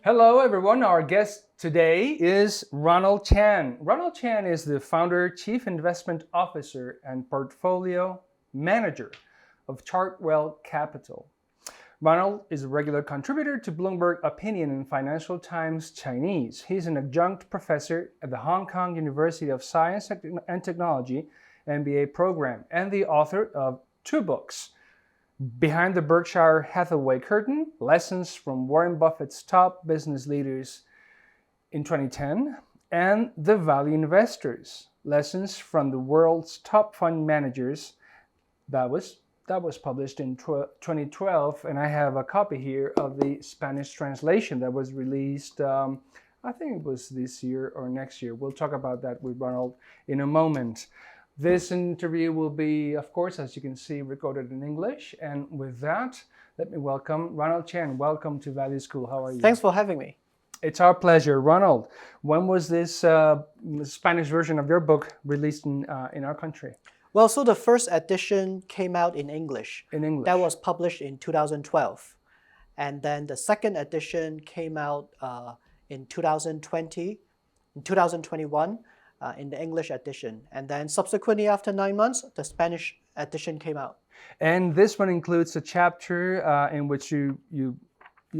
Hello, everyone. Our guest today is Ronald Chan. Ronald Chan is the founder, chief investment officer, and portfolio manager of Chartwell Capital. Ronald is a regular contributor to Bloomberg Opinion and Financial Times Chinese. He's an adjunct professor at the Hong Kong University of Science and Technology MBA program and the author of two books: Behind the Berkshire Hathaway Curtain, Lessons from Warren Buffett's Top Business Leaders in 2010, and The Value Investors, Lessons from the World's Top Fund Managers. That was published in 2012, and I have a copy here of the Spanish translation that was released, I think it was this year or next year. We'll talk about that with Ronald in a moment. This interview will be, of course, as you can see, recorded in English. And with that, let me welcome Ronald Chan. Welcome to Value School. How are you? Thanks for having me. It's our pleasure. Ronald, when was this Spanish version of your book released in our country? Well, so the first edition came out in English. In English. That was published in 2012. And then the second edition came out in 2021. In the English edition. And then subsequently, after 9 months, the Spanish edition came out. And this one includes a chapter in which you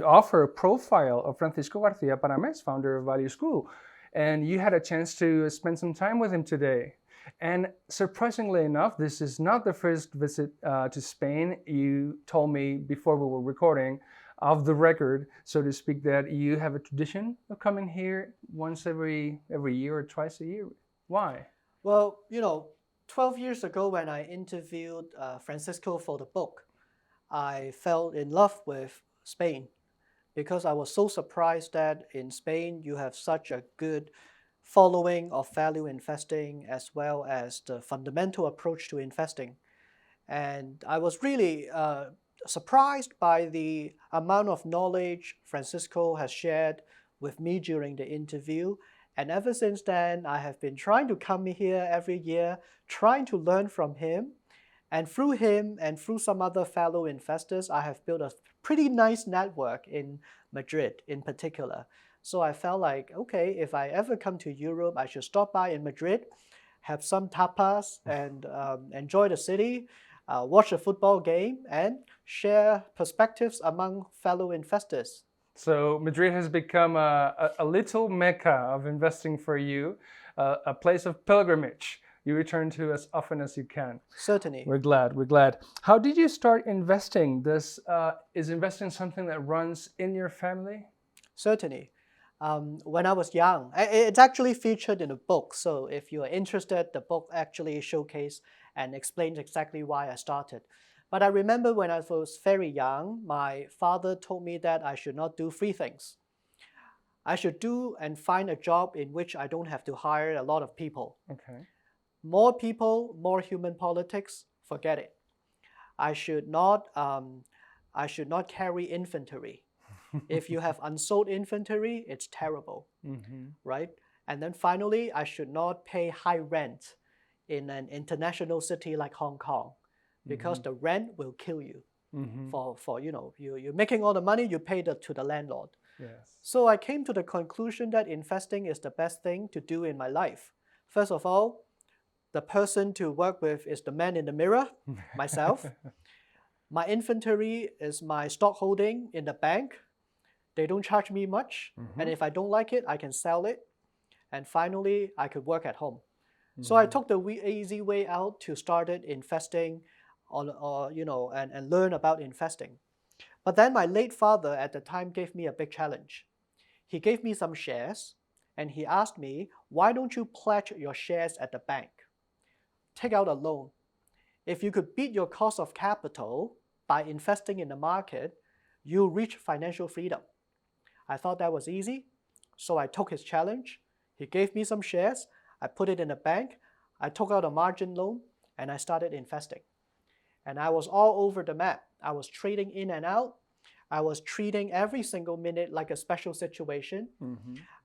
offer a profile of Francisco García Paramés, founder of Value School. And you had a chance to spend some time with him today. And surprisingly enough, this is not the first visit to Spain. You told me before we were recording, off the record, so to speak, that you have a tradition of coming here once every year or twice a year. Why? Well, 12 years ago when I interviewed Francisco for the book, I fell in love with Spain because I was so surprised that in Spain you have such a good following of value investing as well as the fundamental approach to investing. And I was really surprised by the amount of knowledge Francisco has shared with me during the interview. And ever since then, I have been trying to come here every year, trying to learn from him. And through him and through some other fellow investors, I have built a pretty nice network in Madrid in particular. So I felt like, okay, if I ever come to Europe, I should stop by in Madrid, have some tapas and enjoy the city, watch a football game, and share perspectives among fellow investors. So Madrid has become a little mecca of investing for you, a place of pilgrimage you return to as often as you can. Certainly. We're glad. How did you start investing? Is investing something that runs in your family? Certainly. When I was young, it's actually featured in a book. So if you are interested, the book actually showcases and explains exactly why I started. But I remember when I was very young, my father told me that I should not do three things. I should do and find a job in which I don't have to hire a lot of people. Okay. More people, more human politics, forget it. I should not carry inventory. If you have unsold inventory, it's terrible, right? And then finally, I should not pay high rent in an international city like Hong Kong, because the rent will kill you. You're making all the money, you pay to the landlord. Yes. So I came to the conclusion that investing is the best thing to do in my life. First of all, the person to work with is the man in the mirror, myself. My inventory is my stock holding in the bank. They don't charge me much, and if I don't like it, I can sell it. And finally, I could work at home. So I took the easy way out to start investing and learn about investing. But then my late father at the time gave me a big challenge. He gave me some shares, and he asked me, why don't you pledge your shares at the bank? Take out a loan. If you could beat your cost of capital by investing in the market, you'll reach financial freedom. I thought that was easy, so I took his challenge. He gave me some shares, I put it in a bank, I took out a margin loan, and I started investing. And I was all over the map. I was trading in and out. I was treating every single minute like a special situation.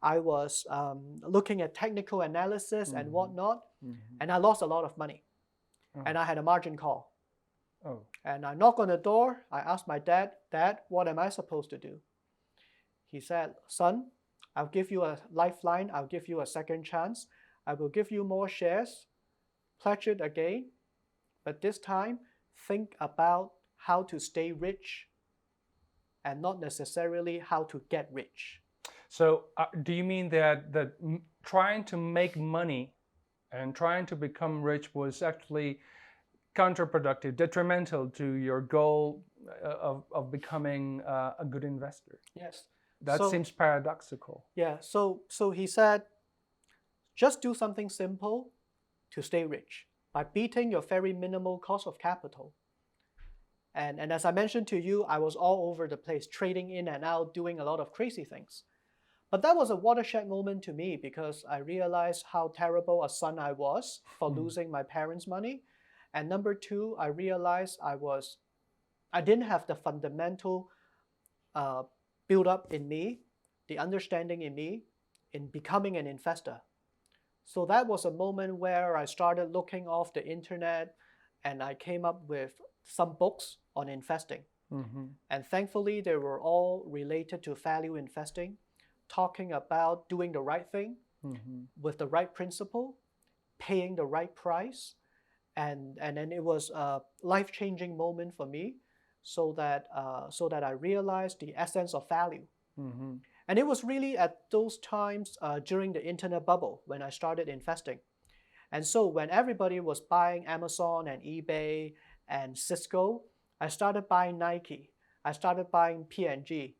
I was looking at technical analysis and whatnot, and I lost a lot of money. And I had a margin call. And I knocked on the door. I asked my dad, "Dad, what am I supposed to do?" he said, son, I'll give you a lifeline. I'll give you a second chance. I will give you more shares. Pledge it again. But this time, think about how to stay rich and not necessarily how to get rich. So do you mean that trying to make money and trying to become rich was actually counterproductive, detrimental to your goal of becoming a good investor? Yes. That seems paradoxical. Yeah. So he said, just do something simple to stay rich by beating your very minimal cost of capital. And as I mentioned to you, I was all over the place, trading in and out, doing a lot of crazy things. But that was a watershed moment to me because I realized how terrible a son I was for losing my parents' money. And number two, I realized I didn't have the fundamental build up in me, the understanding in me, in becoming an investor. So that was a moment where I started looking off the internet and I came up with some books on investing. And thankfully, they were all related to value investing, talking about doing the right thing with the right principle, paying the right price. And then it was a life-changing moment for me so that I realized the essence of value. And it was really at those times during the internet bubble when I started investing. And so when everybody was buying Amazon and eBay and Cisco, I started buying Nike. I started buying P&G.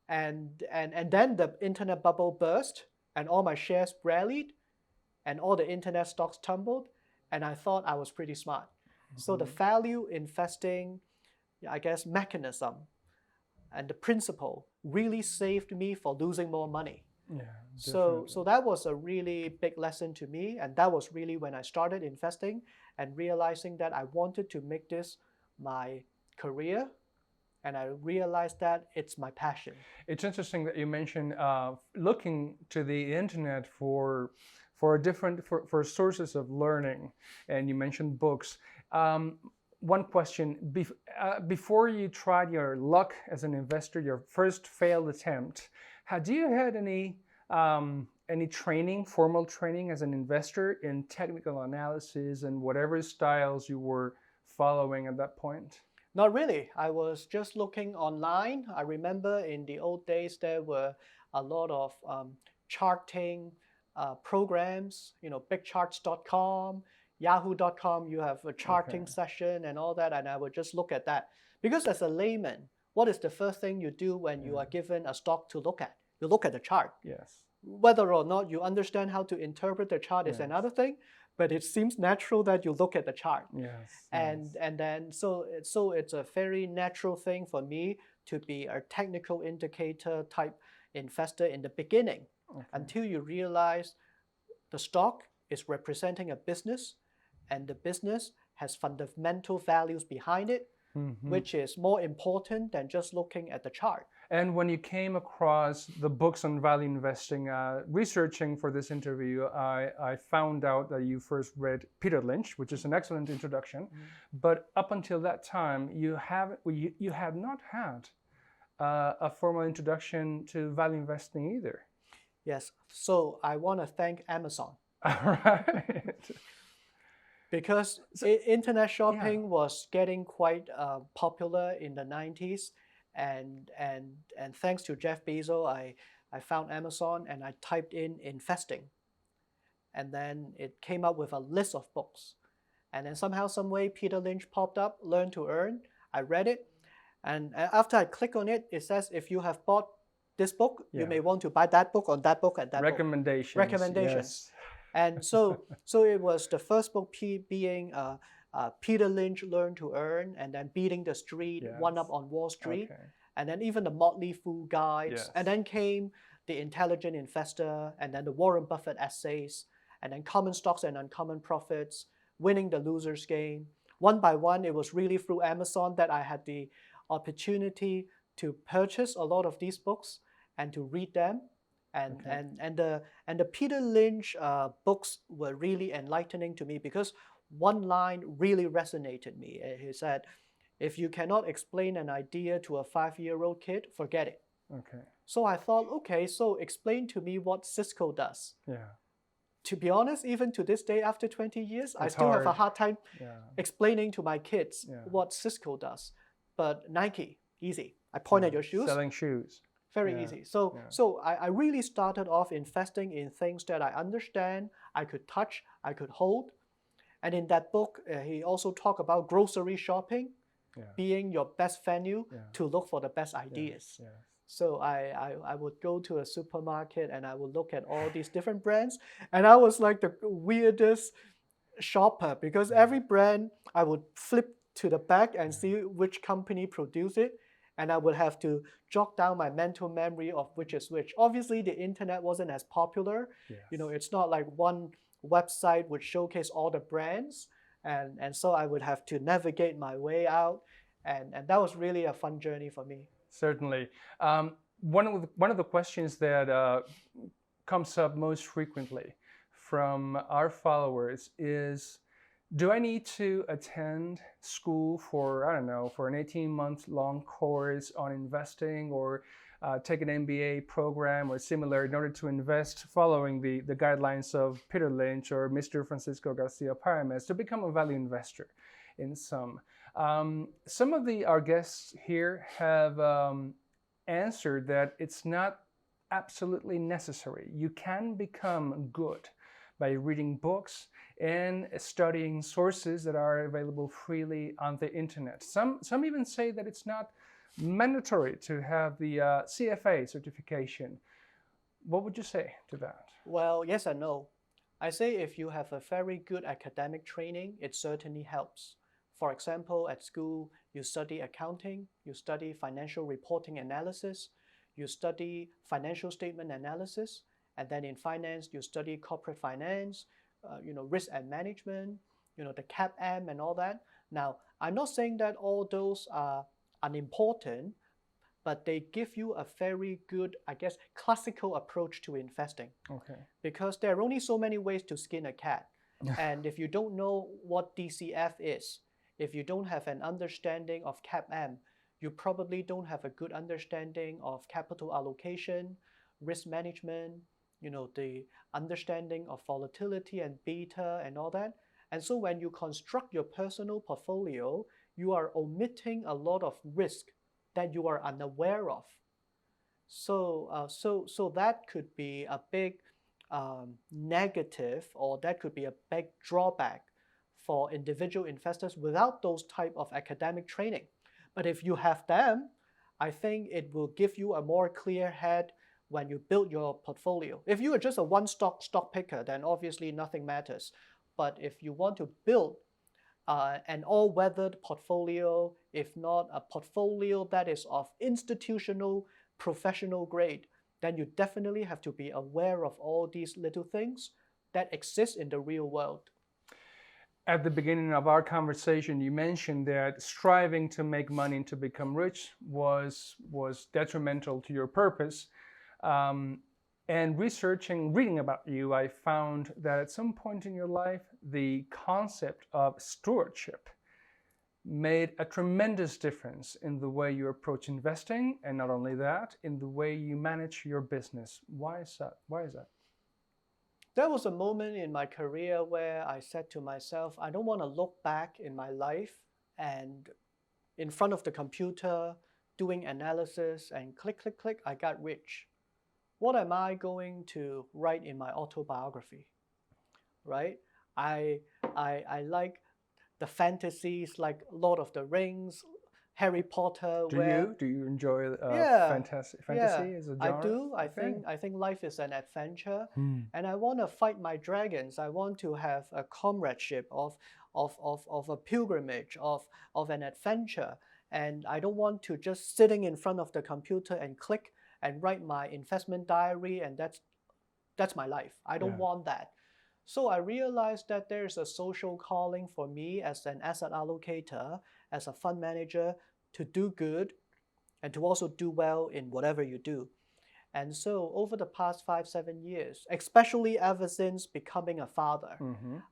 And then the internet bubble burst and all my shares rallied and all the internet stocks tumbled. And I thought I was pretty smart. So the value investing, I guess, mechanism and the principle really saved me for losing more money. Yeah, so that was a really big lesson to me. And that was really when I started investing and realizing that I wanted to make this my career. And I realized that it's my passion. It's interesting that you mentioned looking to the internet for sources of learning, and you mentioned books. One question: before you tried your luck as an investor, your first failed attempt, had you had any training, formal training as an investor in technical analysis and whatever styles you were following at that point? Not really. I was just looking online. I remember in the old days there were a lot of charting programs, bigcharts.com, yahoo.com, you have a charting session and all that, and I would just look at that. Because as a layman, what is the first thing you do when you are given a stock to look at? You look at the chart. Yes. Whether or not you understand how to interpret the chart is another thing, but it seems natural that you look at the chart. Yes. And then so it's a very natural thing for me to be a technical indicator type investor in the beginning, until you realize the stock is representing a business and the business has fundamental values behind it, which is more important than just looking at the chart. And when you came across the books on value investing, researching for this interview, I found out that you first read Peter Lynch, which is an excellent introduction. But up until that time, you had not had a formal introduction to value investing either. Yes. So I want to thank Amazon. All right. Because internet shopping was getting quite popular in the 90s. And thanks to Jeff Bezos, I found Amazon and I typed in investing. And then it came up with a list of books. And then somehow, some way, Peter Lynch popped up, Learn to Earn. I read it. And after I click on it, it says, if you have bought this book, you may want to buy that book, on that book, and that Recommendations. book. Recommendations. Yes. And so it was the first book being Peter Lynch, Learn to Earn, and then Beating the Street, One Up on Wall Street, and then even the Motley Fool guides, and then came The Intelligent Investor, and then the Warren Buffett essays, and then Common Stocks and Uncommon Profits, Winning the Loser's Game. One by one, it was really through Amazon that I had the opportunity to purchase a lot of these books and to read them. And the Peter Lynch books were really enlightening to me because one line really resonated me. He said, if you cannot explain an idea to a 5-year-old kid, forget it. So I thought, okay, so explain to me what Cisco does. Yeah. To be honest, even to this day, after 20 years, I It's still have a hard. hard time Yeah. explaining to my kids Yeah. what Cisco does. But Nike, easy. I point at your shoes. Selling shoes. Very Yeah. easy. So, Yeah. so I really started off investing in things that I understand, I could touch, I could hold. And in that book, he also talked about grocery shopping Yeah. being your best venue Yeah. to look for the best ideas. Yeah. So I would go to a supermarket and I would look at all these different brands. And I was like the weirdest shopper because every brand I would flip to the back and see which company produced it. And I would have to jot down my mental memory of which is which. Obviously, the internet wasn't as popular. Yes. You know, it's not like one website would showcase all the brands. And so I would have to navigate my way out. And that was really a fun journey for me. Certainly. One of the questions that comes up most frequently from our followers is, do I need to attend school for, I don't know, for an 18-month long course on investing, or take an MBA program or similar in order to invest following the guidelines of Peter Lynch or Mr. Francisco Garcia Parames to become a value investor in some? Some of our guests here have answered that it's not absolutely necessary. You can become good by reading books and studying sources that are available freely on the internet. Some even say that it's not mandatory to have the CFA certification. What would you say to that? Well, yes and no. I say if you have a very good academic training, it certainly helps. For example, at school, you study accounting, you study financial reporting analysis, you study financial statement analysis, and then in finance, you study corporate finance, risk and management, the CAPM and all that. Now, I'm not saying that all those are unimportant, but they give you a very good, I guess, classical approach to investing. Okay. Because there are only so many ways to skin a cat. And if you don't know what DCF is, if you don't have an understanding of CAPM, you probably don't have a good understanding of capital allocation, risk management, the understanding of volatility and beta and all that. And so when you construct your personal portfolio, you are omitting a lot of risk that you are unaware of. So that could be a big negative, or that could be a big drawback for individual investors without those type of academic training. But if you have them, I think it will give you a more clear head when you build your portfolio. If you are just a one stock picker, then obviously nothing matters. But if you want to build an all-weathered portfolio, if not a portfolio that is of institutional, professional grade, then you definitely have to be aware of all these little things that exist in the real world. At the beginning of our conversation, you mentioned that striving to make money and to become rich was detrimental to your purpose. And reading about you, I found that at some point in your life, the concept of stewardship made a tremendous difference in the way you approach investing, and not only that, in the way you manage your business. Why is that? Why is that? There was a moment in my career where I said to myself, I don't want to look back in my life and in front of the computer doing analysis and click, click, click, I got rich. What am I going to write in my autobiography, right? I like the fantasies like Lord of the Rings, Harry Potter. Do you enjoy fantasy as a genre? I do. I think life is an adventure, and I want to fight my dragons. I want to have a comradeship of a pilgrimage, of an adventure, and I don't want to just sitting in front of the computer and click and write my investment diary, and that's my life. I don't want that. So I realized that there's a social calling for me as an asset allocator, as a fund manager, to do good and to also do well in whatever you do. And so over the past 5-7 years, especially ever since becoming a father,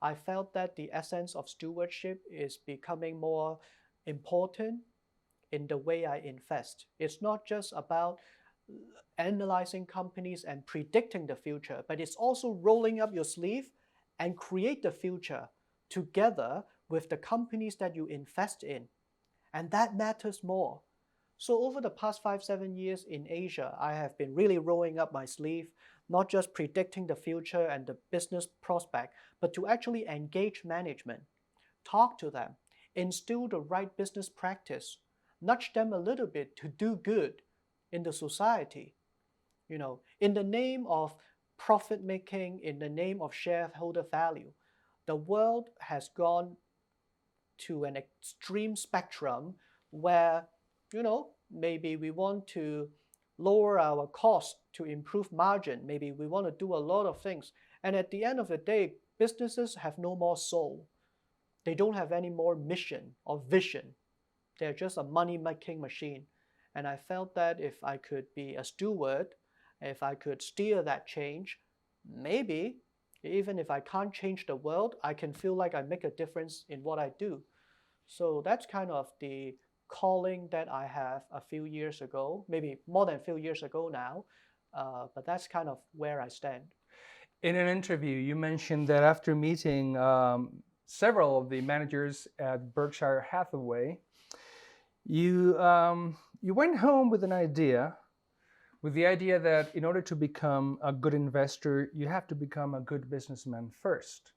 I felt that the essence of stewardship is becoming more important in the way I invest. It's not just about analyzing companies and predicting the future, but it's also rolling up your sleeve and create the future together with the companies that you invest in. And that matters more. So over the past 5-7 years in Asia, I have been really rolling up my sleeve, not just predicting the future and the business prospect, but to actually engage management, talk to them, instill the right business practice, nudge them a little bit to do good in the society. In the name of profit making, in the name of shareholder value, the world has gone to an extreme spectrum where, maybe we want to lower our cost to improve margin. Maybe we want to do a lot of things. And at the end of the day, businesses have no more soul. They don't have any more mission or vision. They're just a money-making machine. And I felt that if I could be a steward, if I could steer that change, maybe even if I can't change the world, I can feel like I make a difference in what I do. So that's kind of the calling that I have a few years ago, maybe more than a few years ago now, but that's kind of where I stand. In an interview, you mentioned that after meeting several of the managers at Berkshire Hathaway, you went home with the idea that in order to become a good investor, you have to become a good businessman first.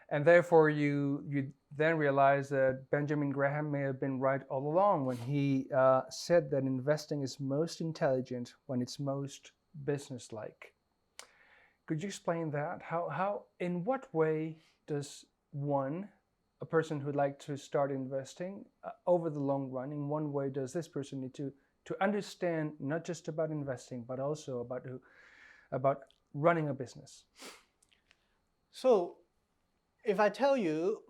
And therefore, you then realize that Benjamin Graham may have been right all along when he said that investing is most intelligent when it's most businesslike. Could you explain that? In what way does a person who'd like to start investing over the long run, in one way does this person need to understand not just about investing, but also about running a business? So if I tell you,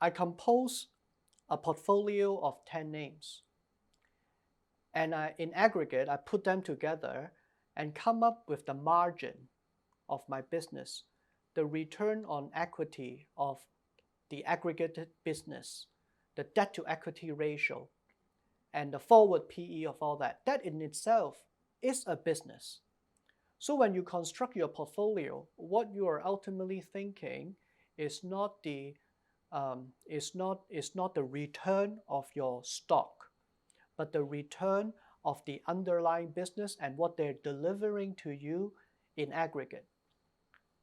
I compose a portfolio of 10 names, and in aggregate, I put them together and come up with the margin of my business, the return on equity of the aggregated business, the debt to equity ratio, and the forward PE of all that. That in itself is a business. So when you construct your portfolio, what you are ultimately thinking is not the return of your stock, but the return of the underlying business and what they're delivering to you in aggregate.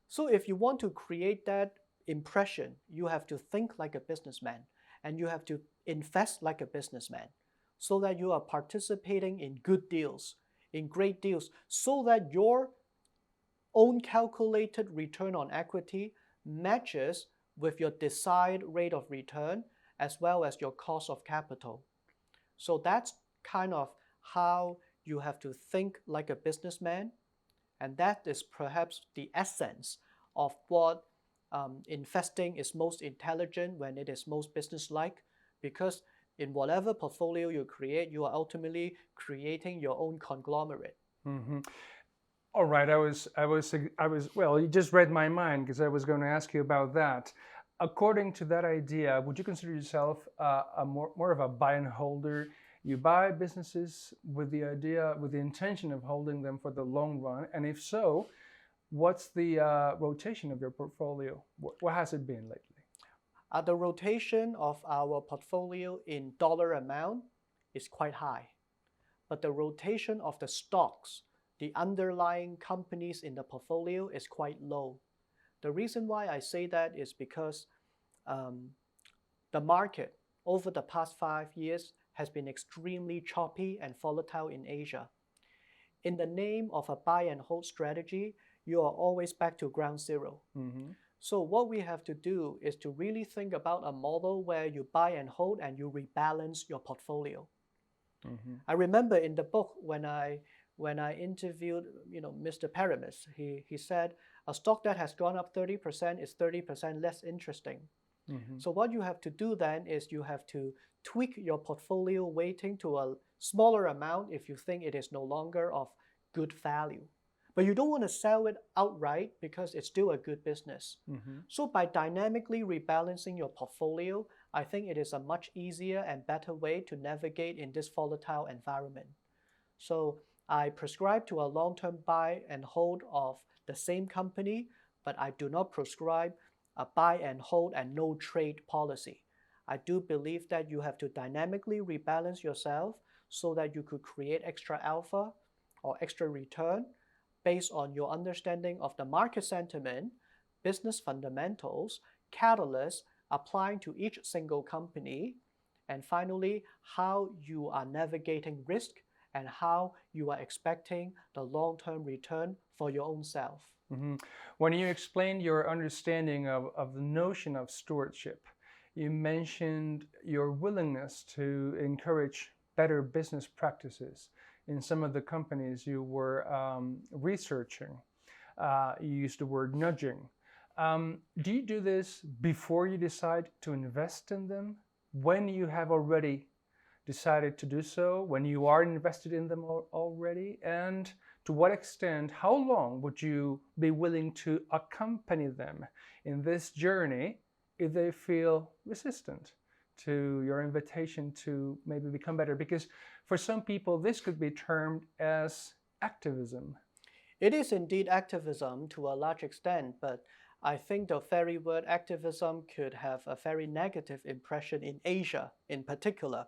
So if you want to create that impression, you have to think like a businessman and you have to invest like a businessman so that you are participating in good deals, in great deals, so that your own calculated return on equity matches with your desired rate of return as well as your cost of capital. So that's kind of how you have to think like a businessman, and that is perhaps the essence of what investing is most intelligent when it is most businesslike, because in whatever portfolio you create, you are ultimately creating your own conglomerate. Mm-hmm. All right, well, you just read my mind because I was going to ask you about that. According to that idea, would you consider yourself more of a buy and holder? You buy businesses with the intention of holding them for the long run, and if so, what's the rotation of your portfolio? What has it been lately? The rotation of our portfolio in dollar amount is quite high, but the rotation of the stocks, the underlying companies in the portfolio, is quite low. The reason why I say that is because the market over the past 5 years has been extremely choppy and volatile in Asia. In the name of a buy and hold strategy, you are always back to ground zero. Mm-hmm. So what we have to do is to really think about a model where you buy and hold and you rebalance your portfolio. Mm-hmm. I remember in the book when I interviewed Mr. Paramis, he said a stock that has gone up 30% is 30% less interesting. Mm-hmm. So what you have to do then is you have to tweak your portfolio weighting to a smaller amount if you think it is no longer of good value. But you don't want to sell it outright because it's still a good business. Mm-hmm. So by dynamically rebalancing your portfolio, I think it is a much easier and better way to navigate in this volatile environment. So I prescribe to a long-term buy and hold of the same company, but I do not prescribe a buy and hold and no trade policy. I do believe that you have to dynamically rebalance yourself so that you could create extra alpha or extra return based on your understanding of the market sentiment, business fundamentals, catalysts applying to each single company, and finally, how you are navigating risk and how you are expecting the long-term return for your own self. Mhm. When you explained your understanding of the notion of stewardship, you mentioned your willingness to encourage better business practices in some of the companies you were researching. You used the word nudging. Do you do this before you decide to invest in them? When you have already decided to do so, when you are invested in them already? And to what extent, how long would you be willing to accompany them in this journey if they feel resistant to your invitation to maybe become better? Because for some people, this could be termed as activism. It is indeed activism to a large extent, but I think the very word activism could have a very negative impression in Asia in particular.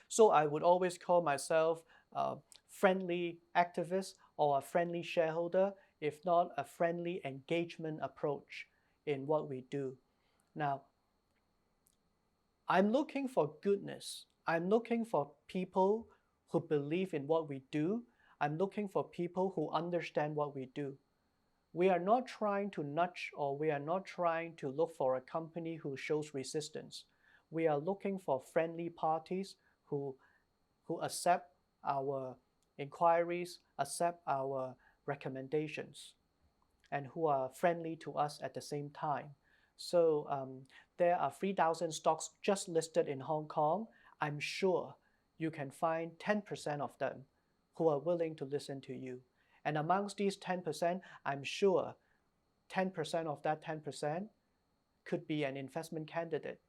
So I would always call myself a friendly activist or a friendly shareholder, if not a friendly engagement approach in what we do. Now, I'm looking for goodness. I'm looking for people who believe in what we do. I'm looking for people who understand what we do. We are not trying to nudge or we are not trying to look for a company who shows resistance. We are looking for friendly parties who accept our inquiries, accept our recommendations, and who are friendly to us at the same time. So there are 3,000 stocks just listed in Hong Kong. I'm sure you can find 10% of them who are willing to listen to you. And amongst these 10%, I'm sure 10% of that 10% could be an investment candidate.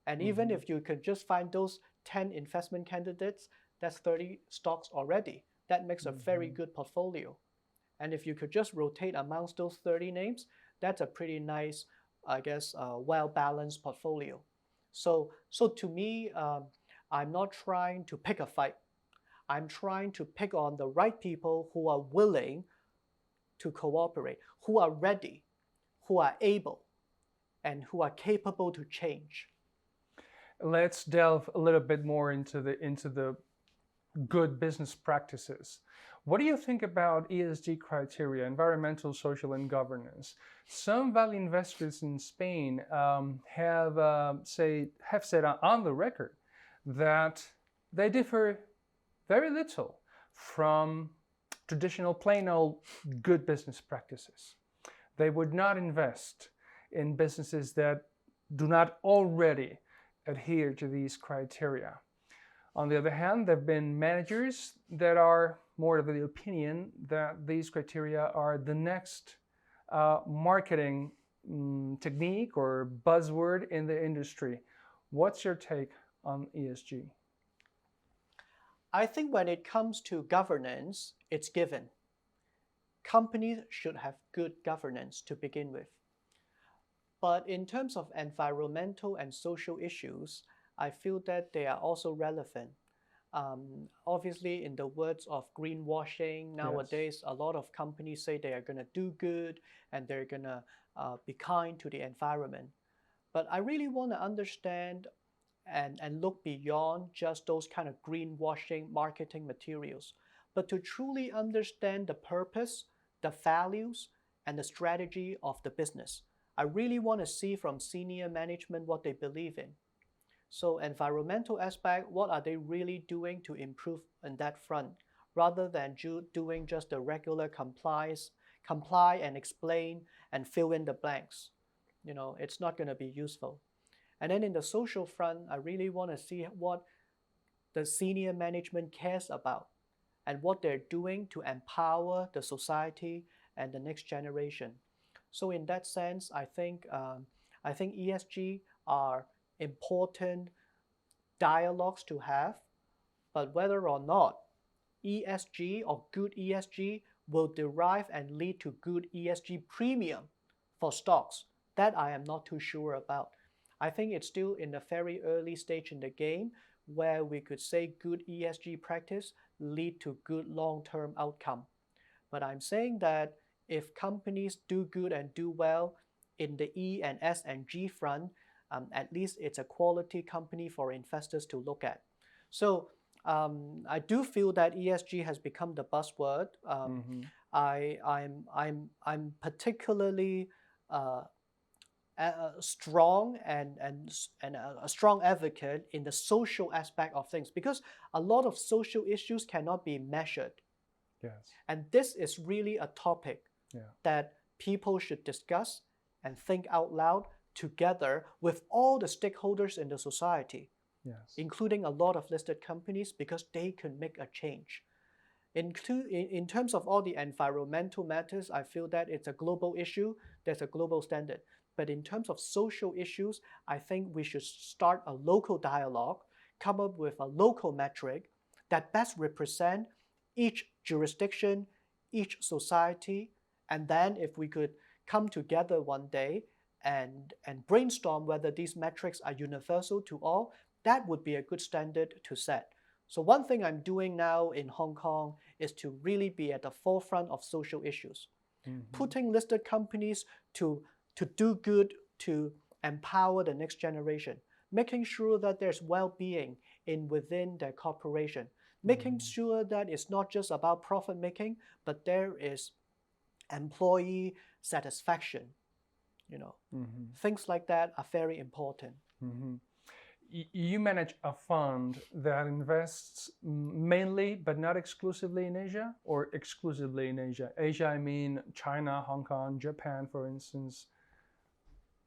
And even if you could just find those 10 investment candidates, that's 30 stocks already. That makes a very good portfolio. And if you could just rotate amongst those 30 names, that's a pretty nice, I guess, well-balanced portfolio. So to me, I'm not trying to pick a fight. I'm trying to pick on the right people who are willing to cooperate, who are ready, who are able, and who are capable to change. Let's delve a little bit more into the good business practices. What do you think about ESG criteria, environmental, social, and governance? Some value investors in Spain have said on the record that they differ very little from traditional plain old good business practices. They would not invest in businesses that do not already adhere to these criteria. On the other hand, there have been managers that are more of the opinion that these criteria are the next marketing technique or buzzword in the industry. What's your take on ESG? I think when it comes to governance, it's given. Companies should have good governance to begin with. But in terms of environmental and social issues, I feel that they are also relevant. Obviously, in the words of greenwashing, nowadays, a lot of companies say they are going to do good and they're going to be kind to the environment. But I really want to understand and look beyond just those kind of greenwashing marketing materials, but to truly understand the purpose, the values, and the strategy of the business. I really want to see from senior management what they believe in. So environmental aspect, what are they really doing to improve on that front, rather than doing just the regular comply and explain and fill in the blanks. You know, it's not going to be useful. And then in the social front, I really want to see what the senior management cares about and what they're doing to empower the society and the next generation. So in that sense, I think ESG are important dialogues to have, but whether or not ESG or good ESG will derive and lead to good ESG premium for stocks. That I am not too sure about. I think it's still in a very early stage in the game where we could say good ESG practice lead to good long-term outcome. But I'm saying that if companies do good and do well in the E and S and G front, at least it's a quality company for investors to look at. So I do feel that ESG has become the buzzword. I'm particularly strong and a strong advocate in the social aspect of things, because a lot of social issues cannot be measured. Yes. And this is really a topic that people should discuss and think out loud together with all the stakeholders in the society, including a lot of listed companies, because they can make a change. In terms of all the environmental matters, I feel that it's a global issue, there's a global standard. But in terms of social issues, I think we should start a local dialogue, come up with a local metric that best represent each jurisdiction, each society, and then if we could come together one day and brainstorm whether these metrics are universal to all, that would be a good standard to set. So one thing I'm doing now in Hong Kong is to really be at the forefront of social issues, putting listed companies to do good, to empower the next generation, making sure that there's well-being within their corporation, making sure that it's not just about profit making, but there is employee satisfaction. Things like that are very important. You manage a fund that invests mainly, but not exclusively in Asia, or exclusively in Asia? Asia, I mean China, Hong Kong, Japan, for instance.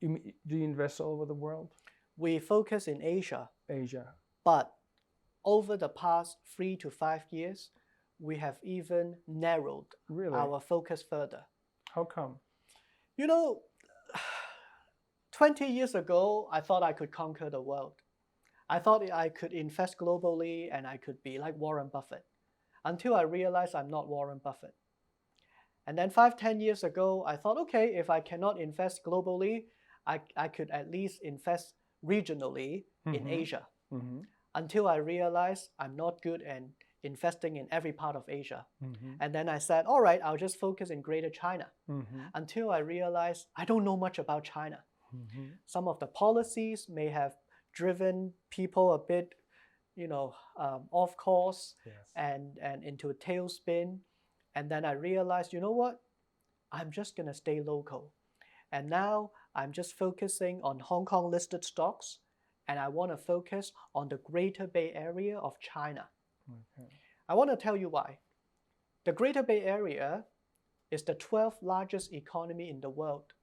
Do you invest all over the world? We focus in Asia. Asia. But over the past 3 to 5 years, we have even narrowed our focus further. How come? 20 years ago, I thought I could conquer the world. I thought I could invest globally and I could be like Warren Buffett, until I realized I'm not Warren Buffett. And then 5-10 years ago, I thought, okay, if I cannot invest globally, I could at least invest regionally in Asia. Until I realized I'm not good at investing in every part of Asia. And then I said, all right, I'll just focus in Greater China. Until I realized I don't know much about China. Some of the policies may have driven people a bit, off course and into a tailspin. And then I realized, you know what? I'm just going to stay local. And now I'm just focusing on Hong Kong listed stocks, and I want to focus on the Greater Bay Area of China. I want to tell you why. The Greater Bay Area is the 12th largest economy in the world.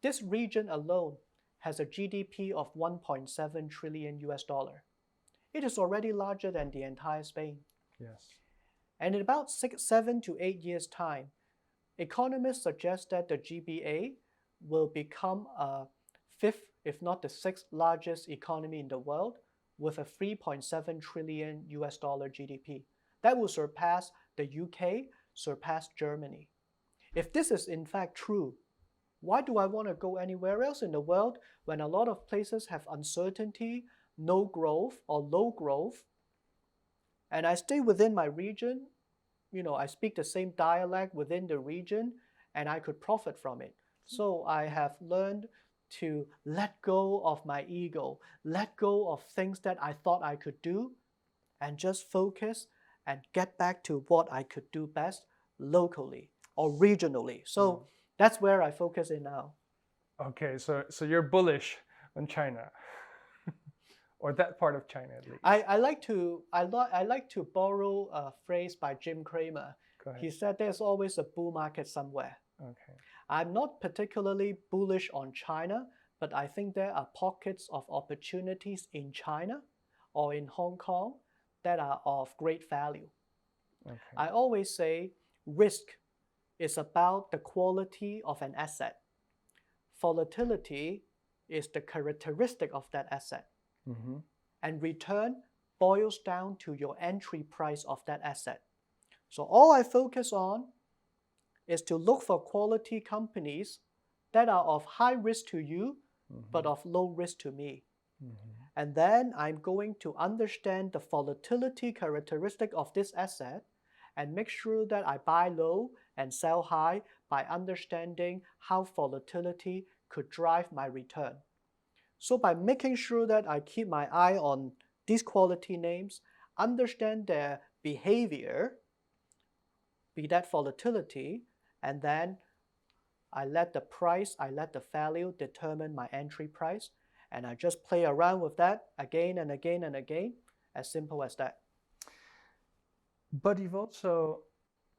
This region alone has a GDP of 1.7 trillion US dollar. It is already larger than the entire Spain. And in about 7 to 8 years' time, economists suggest that the GBA will become a 5th, if not the 6th largest economy in the world, with a 3.7 trillion US dollar GDP. That will surpass the UK, surpass Germany. If this is in fact true, why do I want to go anywhere else in the world when a lot of places have uncertainty, no growth or low growth? And I stay within my region, I speak the same dialect within the region, and I could profit from it. So I have learned to let go of my ego, let go of things that I thought I could do, and just focus and get back to what I could do best locally or regionally. So that's where I focus in now. Okay, so you're bullish on China, or that part of China at least. I like to borrow a phrase by Jim Cramer. He said there's always a bull market somewhere. Okay. I'm not particularly bullish on China, but I think there are pockets of opportunities in China or in Hong Kong that are of great value. I always say risk is about the quality of an asset. Volatility is the characteristic of that asset. And return boils down to your entry price of that asset. So all I focus on is to look for quality companies that are of high risk to you, but of low risk to me. And then I'm going to understand the volatility characteristic of this asset and make sure that I buy low and sell high by understanding how volatility could drive my return. So by making sure that I keep my eye on these quality names, understand their behavior, be that volatility, and then I let the price, I let the value determine my entry price, and I just play around with that again and again and again, as simple as that. But you've also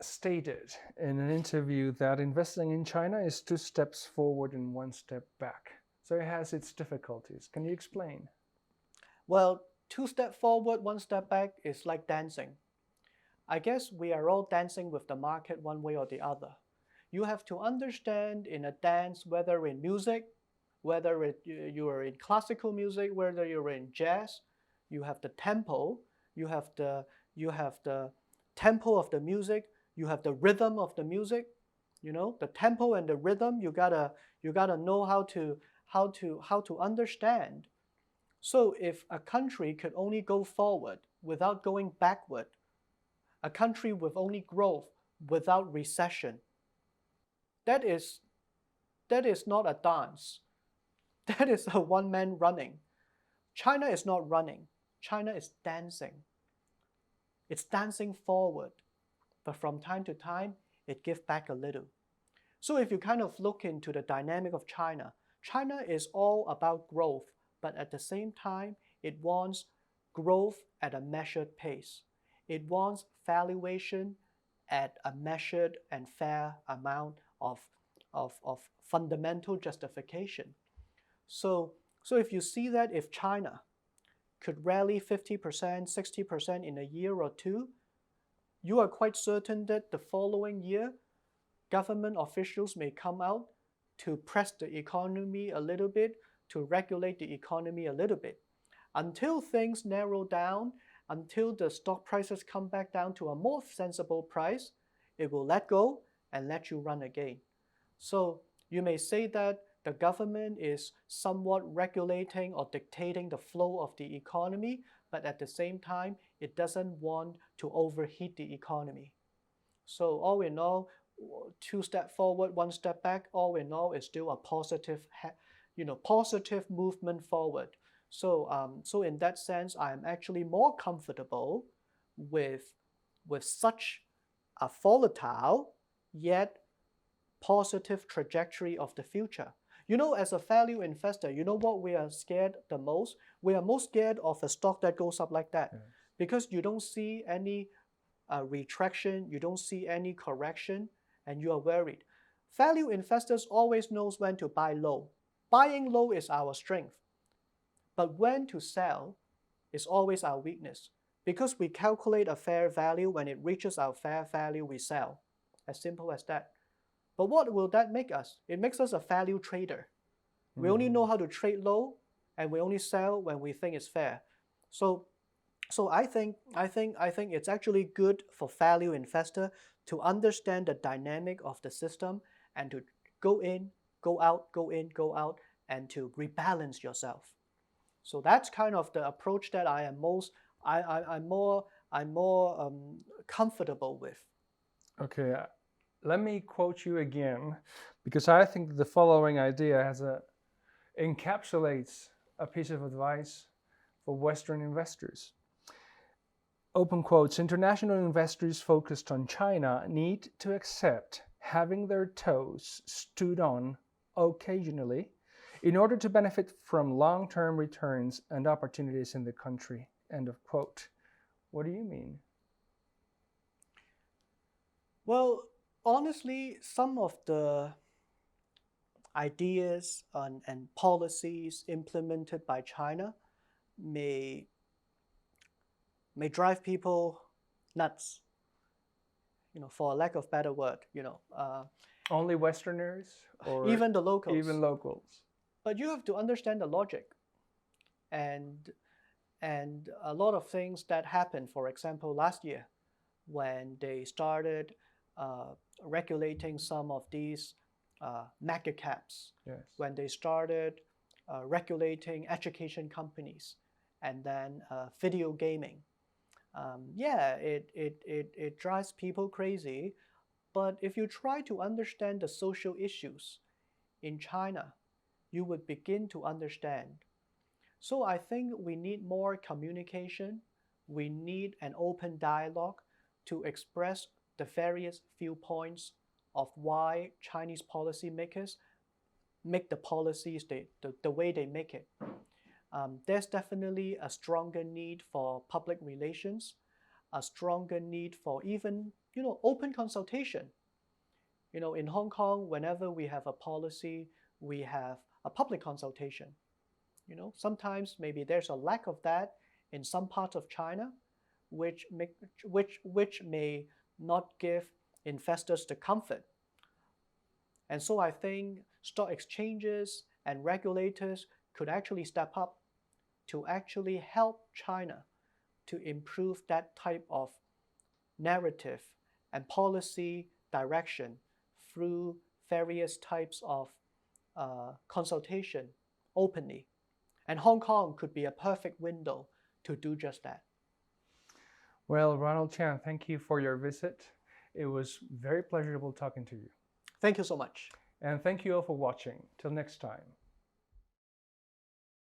stated in an interview that investing in China is 2 steps forward and 1 step back. So it has its difficulties. Can you explain? Well, 2 steps forward, 1 step back is like dancing. I guess we are all dancing with the market one way or the other. You have to understand in a dance, whether in music, whether you are in classical music, whether you're in jazz, you have the tempo, you have the tempo of the music, you have the rhythm of the music. You know, the tempo and the rhythm, you gotta know how to understand. So if a country could only go forward without going backward, a country with only growth without recession, that is not a dance. That is a one-man running. China is not running. China is dancing. It's dancing forward, but from time to time, it gives back a little. So if you kind of look into the dynamic of China, China is all about growth, but at the same time, it wants growth at a measured pace. It wants valuation at a measured and fair amount of fundamental justification. So if you see that if China could rally 50%, 60% in a year or two, you are quite certain that the following year, government officials may come out to press the economy a little bit, to regulate the economy a little bit. Until things narrow down, until the stock prices come back down to a more sensible price, it will let go and let you run again. So you may say that the government is somewhat regulating or dictating the flow of the economy, but at the same time, it doesn't want to overheat the economy. So all in all, 2 steps forward, 1 step back, all in all is still a positive movement forward. So in that sense, I am actually more comfortable with such a volatile yet positive trajectory of the future. You know, as a value investor, you know what we are scared the most? We are most scared of a stock that goes up like that, because you don't see any retraction, you don't see any correction, and you are worried. Value investors always knows when to buy low. Buying low is our strength. But when to sell is always our weakness, because we calculate a fair value. When it reaches our fair value, we sell. As simple as that. But what will that make us? It makes us a value trader. We only know how to trade low, and we only sell when we think it's fair. So I think it's actually good for value investor to understand the dynamic of the system and to go in, go out, go in, go out, and to rebalance yourself. So that's kind of the approach that I'm more comfortable with. Okay, let me quote you again, because I think the following idea encapsulates a piece of advice for Western investors. Open quotes, international investors focused on China need to accept having their toes stood on occasionally in order to benefit from long-term returns and opportunities in the country. End of quote. What do you mean? Well, honestly, some of the ideas and policies implemented by China may drive people nuts, for a lack of better word, Only Westerners or even the locals. Even locals. But you have to understand the logic. And And a lot of things that happened, for example, last year when they started regulating some of these mega caps, Yes. when they started regulating education companies, and then video gaming. Yeah, it drives people crazy. But if you try to understand the social issues in China, you would begin to understand. So I think we need more communication. We need an open dialogue to express the various viewpoints of why Chinese policymakers make the policies the way they make it. There's definitely a stronger need for public relations, a stronger need for even, open consultation. In Hong Kong, whenever we have a policy, we have a public consultation. Sometimes maybe there's a lack of that in some parts of China, which may not give investors the comfort. And so I think stock exchanges and regulators could actually step up to actually help China to improve that type of narrative and policy direction through various types of consultation openly. And Hong Kong could be a perfect window to do just that. Well, Ronald Chan, thank you for your visit. It was very pleasurable talking to you. Thank you so much. And thank you all for watching. Till next time.